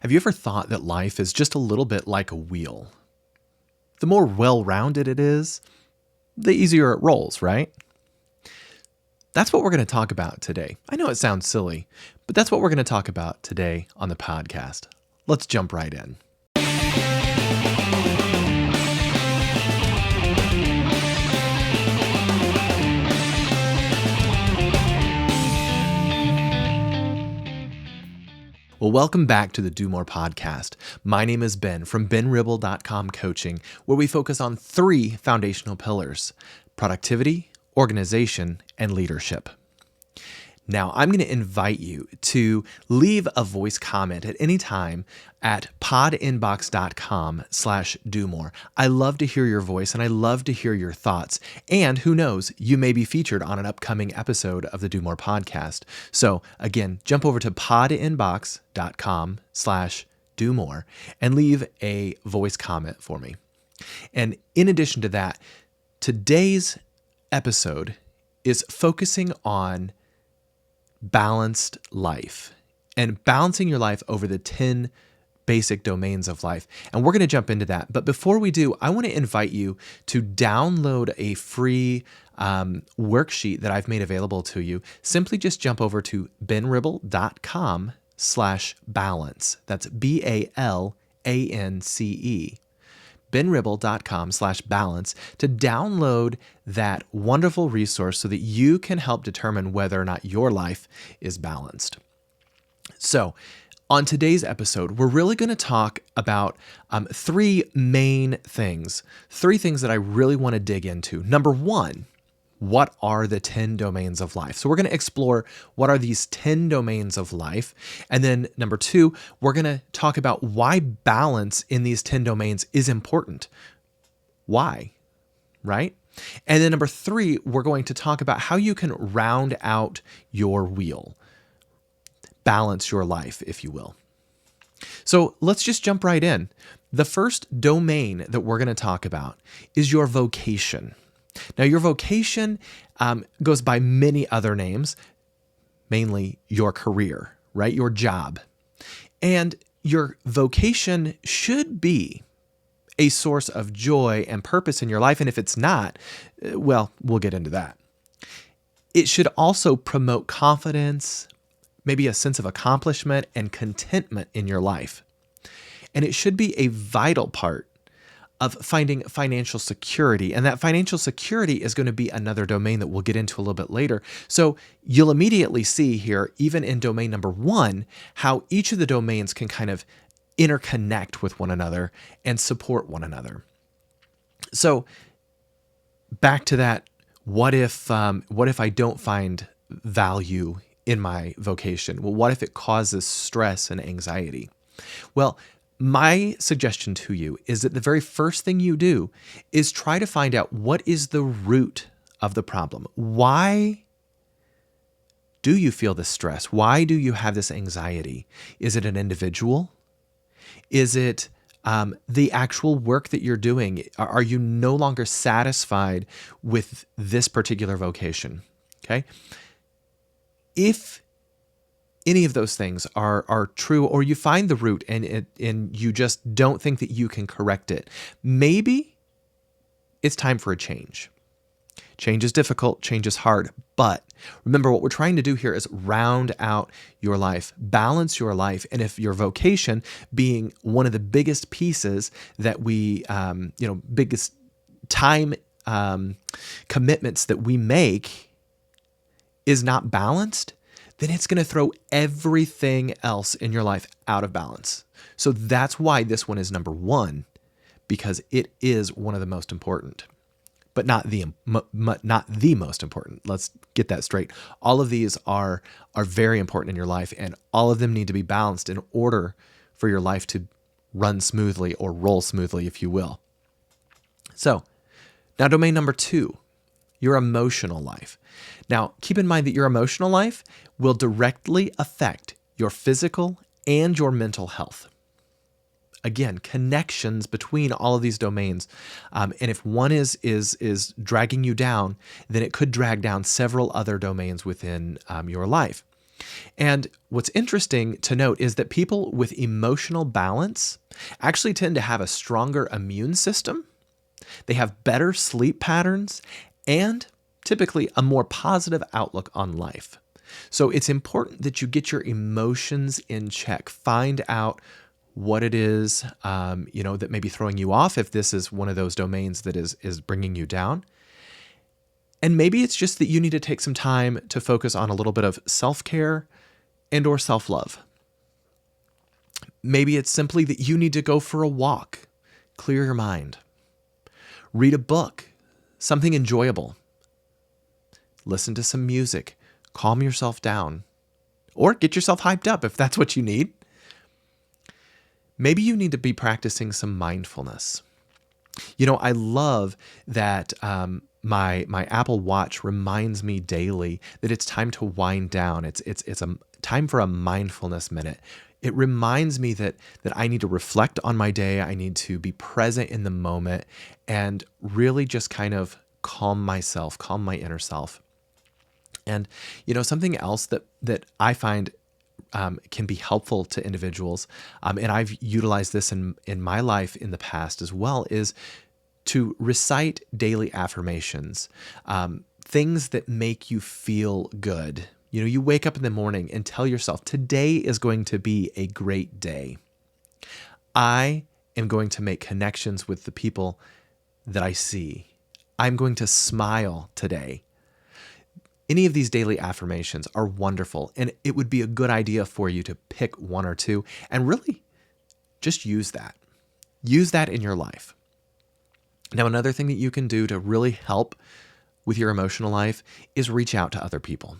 Have you ever thought that life is just a little bit like a wheel? The more well-rounded it is, the easier it rolls, right? That's what we're going to talk about today. I know it sounds silly, but that's what we're going to talk about today on the podcast. Let's jump right in. Well, welcome back to the Do More podcast. My name is Ben from benribble.com Coaching, where we focus on three foundational pillars: productivity, organization, and leadership. Now, I'm going to invite you to leave a voice comment at any time at podinbox.com/domore. I love to hear your voice and I love to hear your thoughts. And who knows, you may be featured on an upcoming episode of the Do More podcast. So again, jump over to podinbox.com/domore and leave a voice comment for me. And in addition to that, today's episode is focusing on balanced life and balancing your life over the 10 basic domains of life. And we're going to jump into that. But before we do, I want to invite you to download a free worksheet that I've made available to you. Simply just jump over to benribble.com/balance. That's BALANCE. benribble.com/balance to download that wonderful resource so that you can help determine whether or not your life is balanced. So, on today's episode, we're really going to talk about three main things, three things that I really want to dig into. Number one, what are the 10 domains of life? So we're going to explore what are these 10 domains of life. And then number two, we're going to talk about why balance in these 10 domains is important. Why, right? And then number three, we're going to talk about how you can round out your wheel, balance your life, if you will. So let's just jump right in. The first domain that we're going to talk about is your vocation. Now, your vocation goes by many other names, mainly your career, right? Your job. And your vocation should be a source of joy and purpose in your life. And if it's not, well, we'll get into that. It should also promote confidence, maybe a sense of accomplishment and contentment in your life. And it should be a vital part of finding financial security. And that financial security is going to be another domain that we'll get into a little bit later. So you'll immediately see here, even in domain number one, how each of the domains can kind of interconnect with one another and support one another. So back to that, what if I don't find value in my vocation? Well, what if it causes stress and anxiety? Well, my suggestion to you is that the very first thing you do is try to find out what is the root of the problem. Why do you feel this stress? Why do you have this anxiety? Is it an individual? Is it the actual work that you're doing? Are you no longer satisfied with this particular vocation? Okay. If any of those things are true, or you find the root and you just don't think that you can correct it, maybe it's time for a change. Change is difficult, change is hard, but remember what we're trying to do here is round out your life, balance your life. And if your vocation being one of the biggest pieces that we, biggest time commitments that we make is not balanced, then it's going to throw everything else in your life out of balance. So that's why this one is number one, because it is one of the most important, but not the most important. Let's get that straight. All of these are very important in your life, and all of them need to be balanced in order for your life to run smoothly or roll smoothly, if you will. So now domain number two, your emotional life. Now, keep in mind that your emotional life will directly affect your physical and your mental health. Again, connections between all of these domains. And if one is dragging you down, then it could drag down several other domains within your life. And what's interesting to note is that people with emotional balance actually tend to have a stronger immune system. They have better sleep patterns and typically a more positive outlook on life. So it's important that you get your emotions in check. Find out what it is, that may be throwing you off if this is one of those domains that is bringing you down. And maybe it's just that you need to take some time to focus on a little bit of self-care and or self-love. Maybe it's simply that you need to go for a walk, clear your mind, read a book, something enjoyable, listen to some music, calm yourself down, or get yourself hyped up if that's what you need. Maybe you need to be practicing some mindfulness. I love that my Apple Watch reminds me daily that it's time to wind down. It's a time for a mindfulness minute. It reminds me that I need to reflect on my day. I need to be present in the moment and really just kind of calm myself, calm my inner self. And something else that I find can be helpful to individuals, and I've utilized this in my life in the past as well, is to recite daily affirmations, things that make you feel good. You wake up in the morning and tell yourself, today is going to be a great day. I am going to make connections with the people that I see. I'm going to smile today. Any of these daily affirmations are wonderful, and it would be a good idea for you to pick one or two and really just use that. Use that in your life. Now, another thing that you can do to really help with your emotional life is reach out to other people.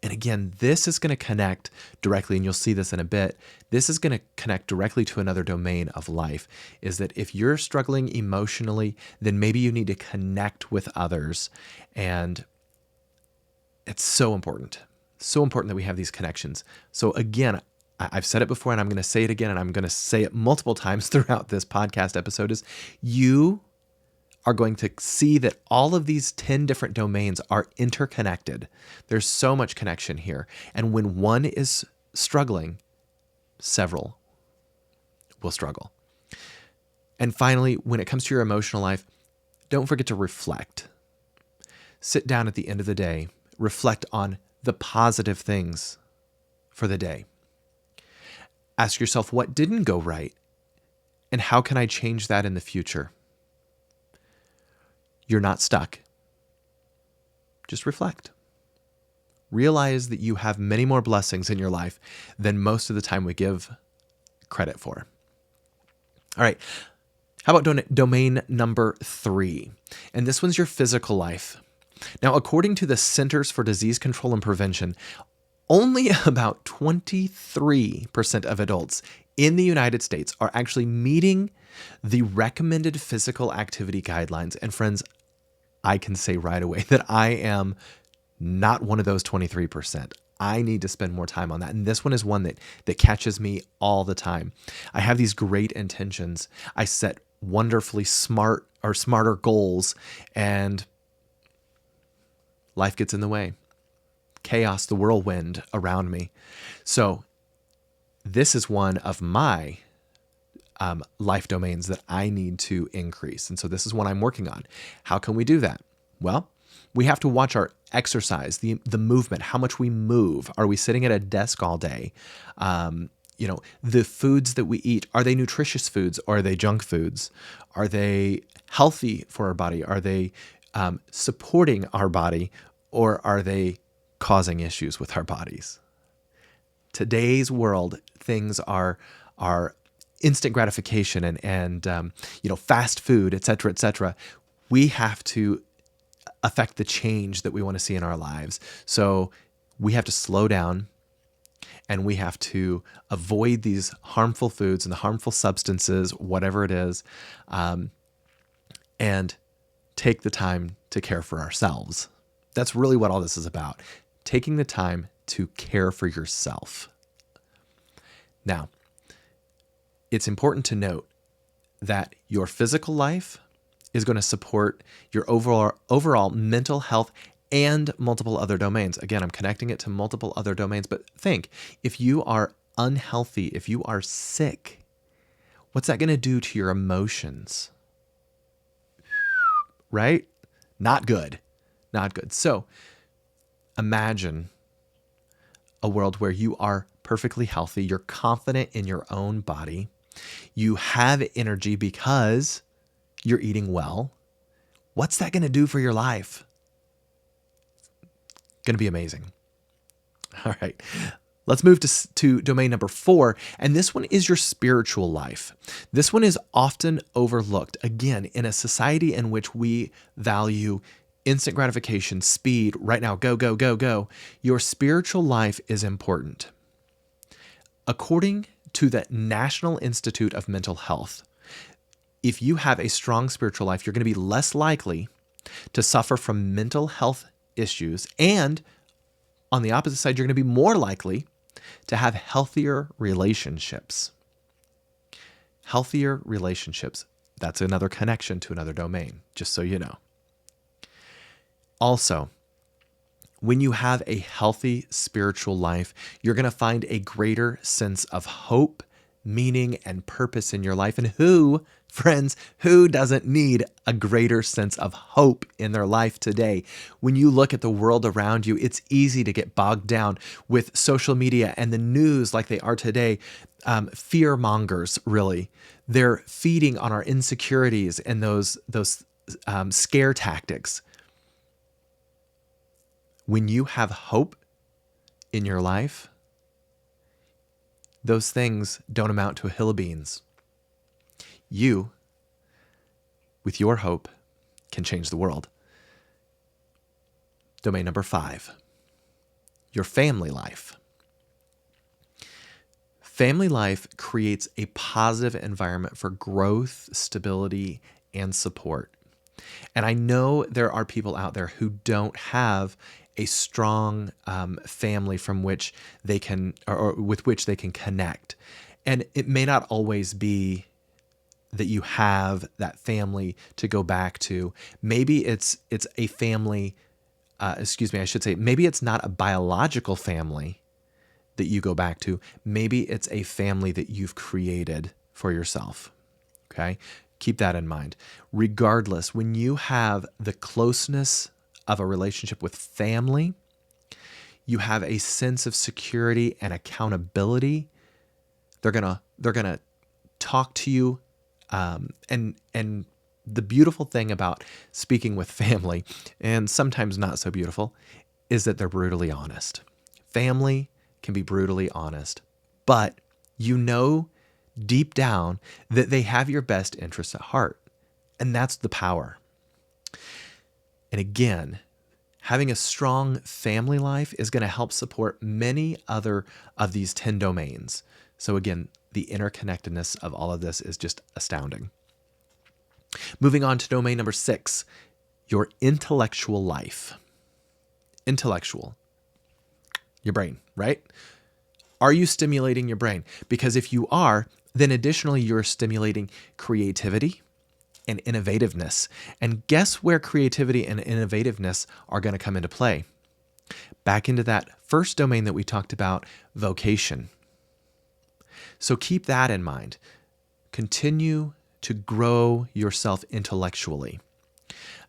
And again, this is going to connect directly, and you'll see this in a bit. This is going to connect directly to another domain of life, is that if you're struggling emotionally, then maybe you need to connect with others. And it's so important that we have these connections. So again, I've said it before and I'm going to say it again, and I'm going to say it multiple times throughout this podcast episode, is you are going to see that all of these 10 different domains are interconnected. There's so much connection here. And when one is struggling, several will struggle. And finally, when it comes to your emotional life, don't forget to reflect. Sit down at the end of the day, reflect on the positive things for the day. Ask yourself, what didn't go right? And how can I change that in the future? You're not stuck. Just reflect. Realize that you have many more blessings in your life than most of the time we give credit for. All right. How about domain number 3? And this one's your physical life. Now, according to the Centers for Disease Control and Prevention, only about 23% of adults in the United States are actually meeting the recommended physical activity guidelines. And friends, I can say right away that I am not one of those 23%. I need to spend more time on that. And this one is one that catches me all the time. I have these great intentions. I set wonderfully smarter goals, and life gets in the way. Chaos, the whirlwind around me. So this is one of my life domains that I need to increase. And so this is one I'm working on. How can we do that? Well, we have to watch our exercise, the movement, how much we move. Are we sitting at a desk all day? The foods that we eat, are they nutritious foods or are they junk foods? Are they healthy for our body? Are they supporting our body, or are they causing issues with our bodies? Today's world, things are instant gratification and fast food, et cetera, et cetera. We have to affect the change that we want to see in our lives. So we have to slow down, and we have to avoid these harmful foods and the harmful substances, whatever it is, and take the time to care for ourselves. That's really what all this is about. Taking the time to care for yourself. Now, it's important to note that your physical life is going to support your overall mental health and multiple other domains. Again, I'm connecting it to multiple other domains, but think, if you are unhealthy, if you are sick, what's that going to do to your emotions? Right? Not good. Not good. So imagine a world where you are perfectly healthy, you're confident in your own body, you have energy because you're eating well. What's that going to do for your life? Going to be amazing. All right. Let's move to domain number 4. And this one is your spiritual life. This one is often overlooked. Again, in a society in which we value instant gratification, speed, right now, go, go, go, go, your spiritual life is important. According to the National Institute of Mental Health, if you have a strong spiritual life, you're going to be less likely to suffer from mental health issues. And on the opposite side, you're going to be more likely to have healthier relationships. Healthier relationships. That's another connection to another domain, just so you know. Also, when you have a healthy spiritual life, you're going to find a greater sense of hope, meaning, and purpose in your life. And who, friends, who doesn't need a greater sense of hope in their life today? When you look at the world around you, it's easy to get bogged down with social media and the news like they are today. Fear mongers, really. They're feeding on our insecurities and those scare tactics. When you have hope in your life, those things don't amount to a hill of beans. You, with your hope, can change the world. Domain number 5, your family life. Family life creates a positive environment for growth, stability, and support. And I know there are people out there who don't have a strong family from which they can, or with which they can connect. And it may not always be that you have that family to go back to. Maybe it's a family, maybe it's not a biological family that you go back to. Maybe it's a family that you've created for yourself. Okay? Keep that in mind. Regardless, when you have the closeness of a relationship with family, you have a sense of security and accountability. They're gonna talk to you, and the beautiful thing about speaking with family, and sometimes not so beautiful, is that they're brutally honest. Family can be brutally honest, but you know deep down that they have your best interests at heart, and that's the power. And again, having a strong family life is going to help support many other of these 10 domains. So again, the interconnectedness of all of this is just astounding. Moving on to domain number 6, your intellectual life. Intellectual. Your brain, right? Are you stimulating your brain? Because if you are, then additionally, you're stimulating creativity and innovativeness. And guess where creativity and innovativeness are going to come into play? Back into that first domain that we talked about, vocation. So keep that in mind. Continue to grow yourself intellectually.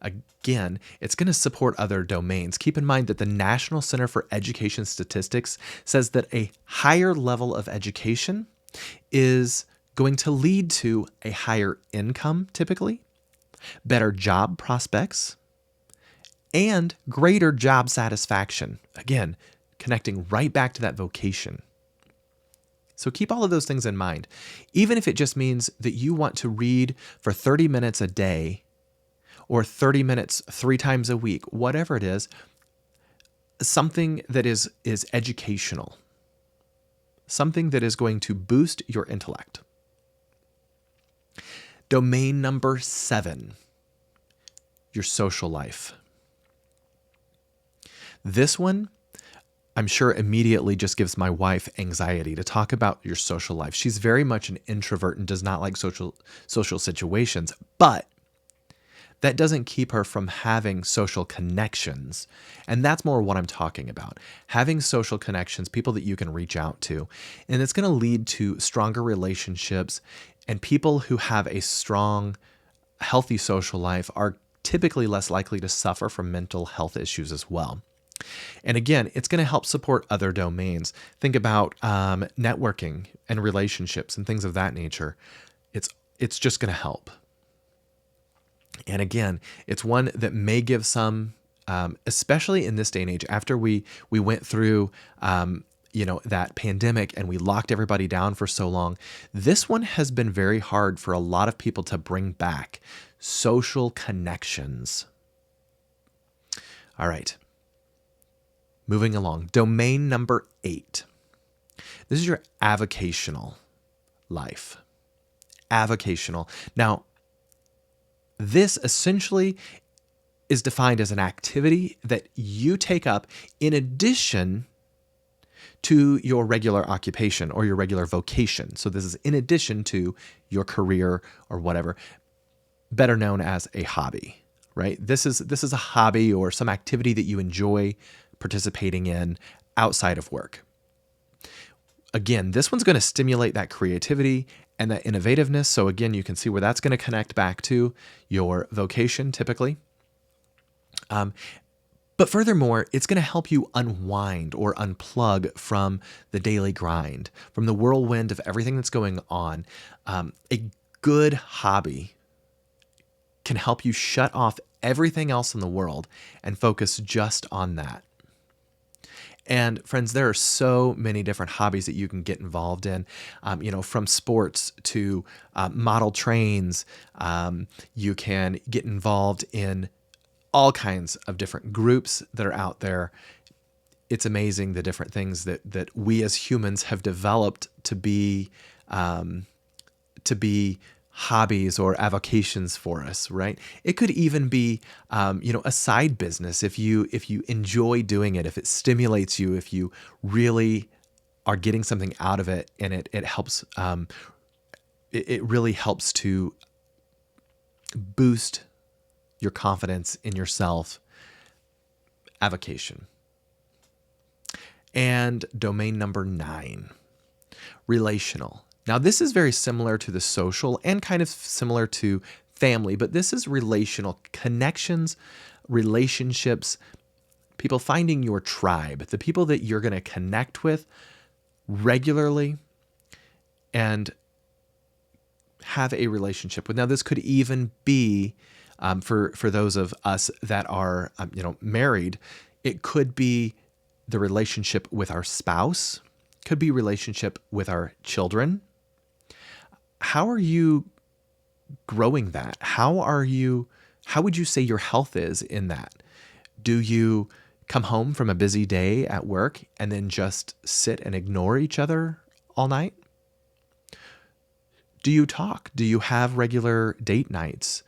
Again, it's going to support other domains. Keep in mind that the National Center for Education Statistics says that a higher level of education is going to lead to a higher income, typically, better job prospects, and greater job satisfaction. Again, connecting right back to that vocation. So keep all of those things in mind. Even if it just means that you want to read for 30 minutes a day or 30 minutes 3 times a week, whatever it is, something that is educational, something that is going to boost your intellect. Domain number 7, your social life. This one, I'm sure immediately just gives my wife anxiety to talk about your social life. She's very much an introvert and does not like social situations. But that doesn't keep her from having social connections. And that's more what I'm talking about. Having social connections, people that you can reach out to. And it's going to lead to stronger relationships. And people who have a strong, healthy social life are typically less likely to suffer from mental health issues as well. And again, it's going to help support other domains. Think about networking and relationships and things of that nature. It's just going to help. And again, it's one that may give some, especially in this day and age, after we went through, that pandemic and we locked everybody down for so long. This one has been very hard for a lot of people to bring back social connections. All right. Moving along. Domain number 8. This is your avocational life. Avocational. Now, this essentially is defined as an activity that you take up in addition to your regular occupation or your regular vocation. So this is in addition to your career or whatever, better known as a hobby, right? This is a hobby or some activity that you enjoy participating in outside of work. Again, this one's going to stimulate that creativity and that innovativeness. So again, you can see where that's going to connect back to your vocation typically. But furthermore, it's going to help you unwind or unplug from the daily grind, from the whirlwind of everything that's going on. A good hobby can help you shut off everything else in the world and focus just on that. And friends, there are so many different hobbies that you can get involved in, from sports to model trains. You can get involved in all kinds of different groups that are out there. It's amazing the different things that we as humans have developed to be hobbies or avocations for us, right? It could even be, a side business if you enjoy doing it, if it stimulates you, if you really are getting something out of it, and it helps. It really helps to boost your confidence in yourself. Avocation. And domain number 9, relational. Now, this is very similar to the social and kind of similar to family, but this is relational connections, relationships, people finding your tribe, the people that you're going to connect with regularly and have a relationship with. Now, this could even be for those of us that are, married. It could be the relationship with our spouse, could be relationship with our children. How are you growing that? How would you say your health is in that? Do you come home from a busy day at work and then just sit and ignore each other all night? Do you talk? Do you have regular date nights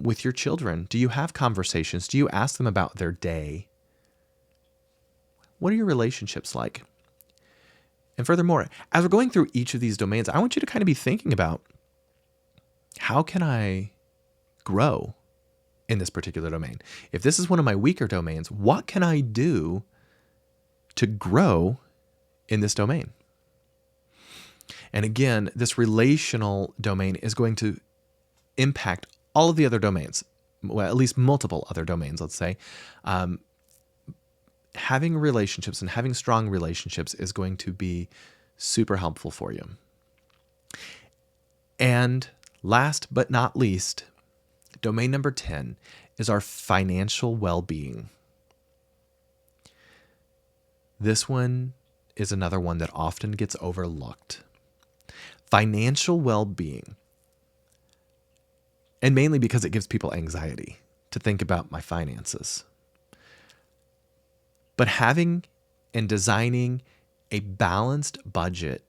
with your children? Do you have conversations? Do you ask them about their day? What are your relationships like? And furthermore, as we're going through each of these domains, I want you to kind of be thinking about, how can I grow in this particular domain? If this is one of my weaker domains, what can I do to grow in this domain? And again, this relational domain is going to impact all of the other domains, well, at least multiple other domains, let's say. Having relationships and having strong relationships is going to be super helpful for you. And last but not least, domain number 10 is our financial well-being. This one is another one that often gets overlooked. Financial well-being. And mainly because it gives people anxiety to think about my finances. But having and designing a balanced budget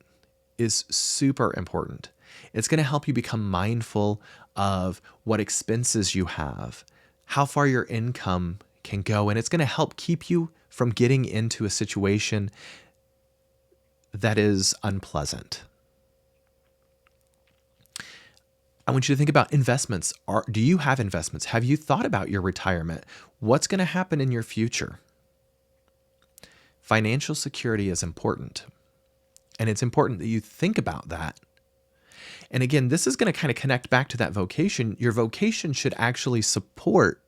is super important. It's going to help you become mindful of what expenses you have, how far your income can go, and it's going to help keep you from getting into a situation that is unpleasant. I want you to think about investments. Do you have investments? Have you thought about your retirement? What's going to happen in your future? Financial security is important. And it's important that you think about that. And again, this is going to kind of connect back to that vocation. Your vocation should actually support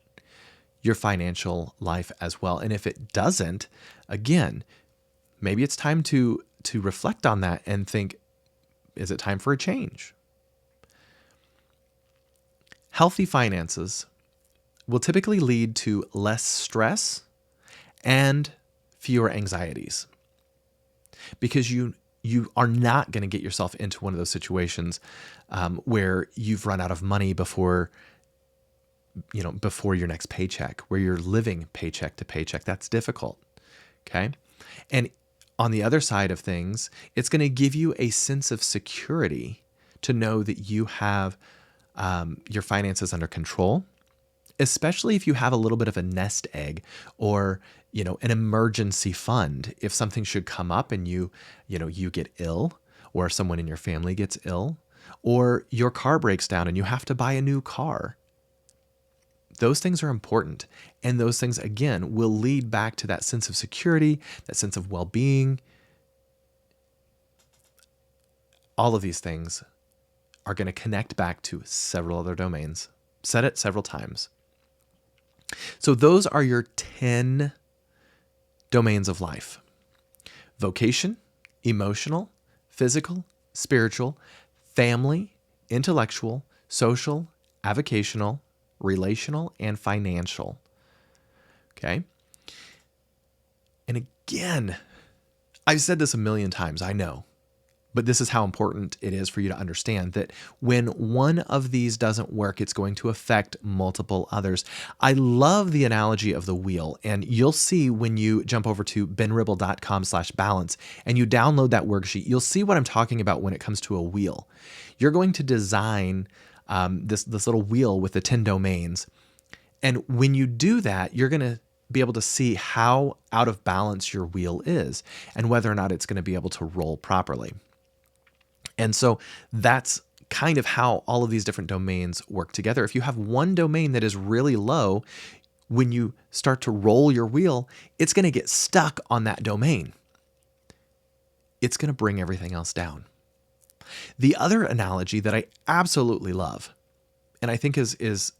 your financial life as well. And if it doesn't, again, maybe it's time to reflect on that and think, is it time for a change? Healthy finances will typically lead to less stress and fewer anxieties, because you are not going to get yourself into one of those situations where you've run out of money before your next paycheck, where you're living paycheck to paycheck. That's difficult. Okay. And on the other side of things, it's going to give you a sense of security to know that you have your finances under control, especially if you have a little bit of a nest egg or, an emergency fund. If something should come up and you get ill, or someone in your family gets ill, or your car breaks down and you have to buy a new car. Those things are important. And those things, again, will lead back to that sense of security, that sense of well-being. All of these things are going to connect back to several other domains. Said it several times. So those are your 10 domains of life: vocation, emotional, physical, spiritual, family, intellectual, social, avocational, relational, and financial. Okay? And again, I've said this a million times, I know, but this is how important it is for you to understand that when one of these doesn't work, it's going to affect multiple others. I love the analogy of the wheel, and you'll see when you jump over to benribble.com/balance and you download that worksheet, you'll see what I'm talking about when it comes to a wheel. You're going to design this little wheel with the 10 domains. And when you do that, you're going to be able to see how out of balance your wheel is and whether or not it's going to be able to roll properly. And so that's kind of how all of these different domains work together. If you have one domain that is really low, when you start to roll your wheel, it's going to get stuck on that domain. It's going to bring everything else down. The other analogy that I absolutely love, and I think is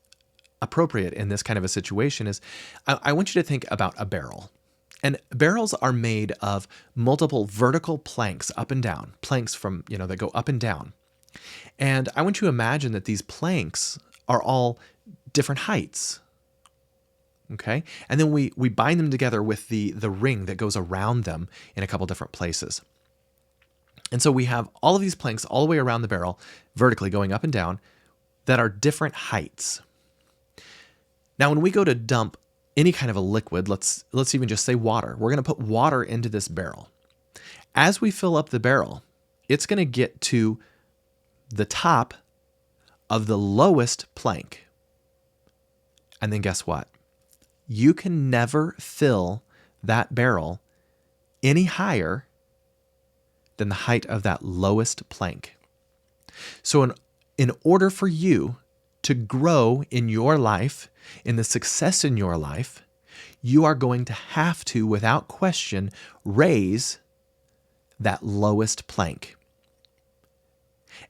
appropriate in this kind of a situation, is I want you to think about a barrel. And barrels are made of multiple vertical planks up and down, planks from, that go up and down. And I want you to imagine that these planks are all different heights. Okay? And then we bind them together with the ring that goes around them in a couple different places. And so we have all of these planks all the way around the barrel, vertically going up and down, that are different heights. Now, when we go to dump any kind of a liquid, let's even just say water. We're going to put water into this barrel. As we fill up the barrel, it's going to get to the top of the lowest plank. And then guess what? You can never fill that barrel any higher than the height of that lowest plank. So in order for you to grow in your life, in the success in your life, you are going to have to, without question, raise that lowest plank.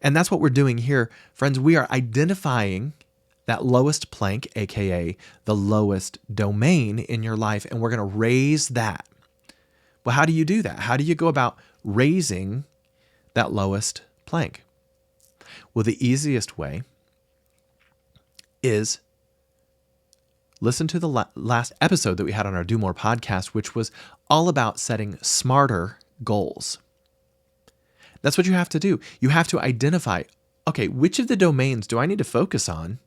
And that's what we're doing here. Friends, we are identifying that lowest plank, aka the lowest domain in your life, and we're going to raise that. Well, how do you do that? How do you go about raising that lowest plank? Well, the easiest way is listen to the last episode that we had on our Do More podcast, which was all about setting smarter goals. That's what you have to do. You have to identify, okay, which of the domains do I need to focus on?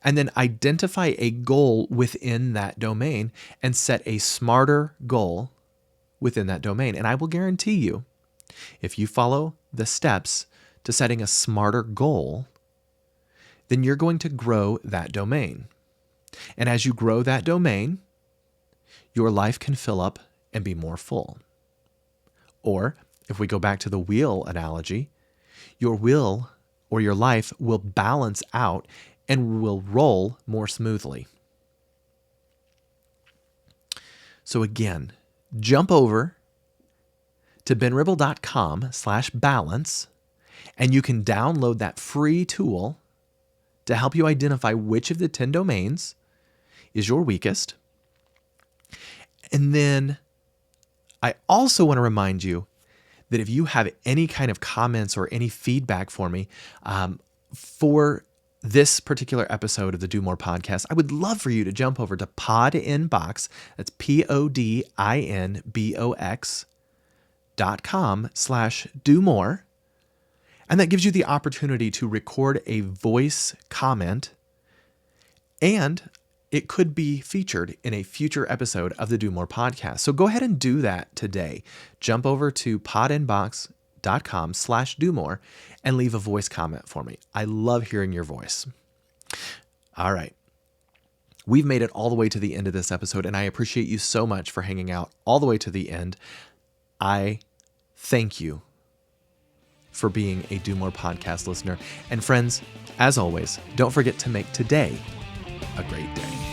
And then identify a goal within that domain and set a smarter goal within that domain. And I will guarantee you, if you follow the steps to setting a smarter goal, then you're going to grow that domain. And as you grow that domain, your life can fill up and be more full. Or if we go back to the wheel analogy, your wheel or your life will balance out and will roll more smoothly. So again, jump over to benribble.com/balance, and you can download that free tool to help you identify which of the 10 domains is your weakest. And then I also want to remind you that if you have any kind of comments or any feedback for me for this particular episode of the Do More podcast, I would love for you to jump over to Podinbox. That's podinbox.com/do-more. And that gives you the opportunity to record a voice comment, and it could be featured in a future episode of the Do More podcast. So go ahead and do that today. Jump over to podinbox.com/do-more and leave a voice comment for me. I love hearing your voice. All right. We've made it all the way to the end of this episode, and I appreciate you so much for hanging out all the way to the end. I thank you for being a Do More podcast listener. And friends, as always, don't forget to make today a great day.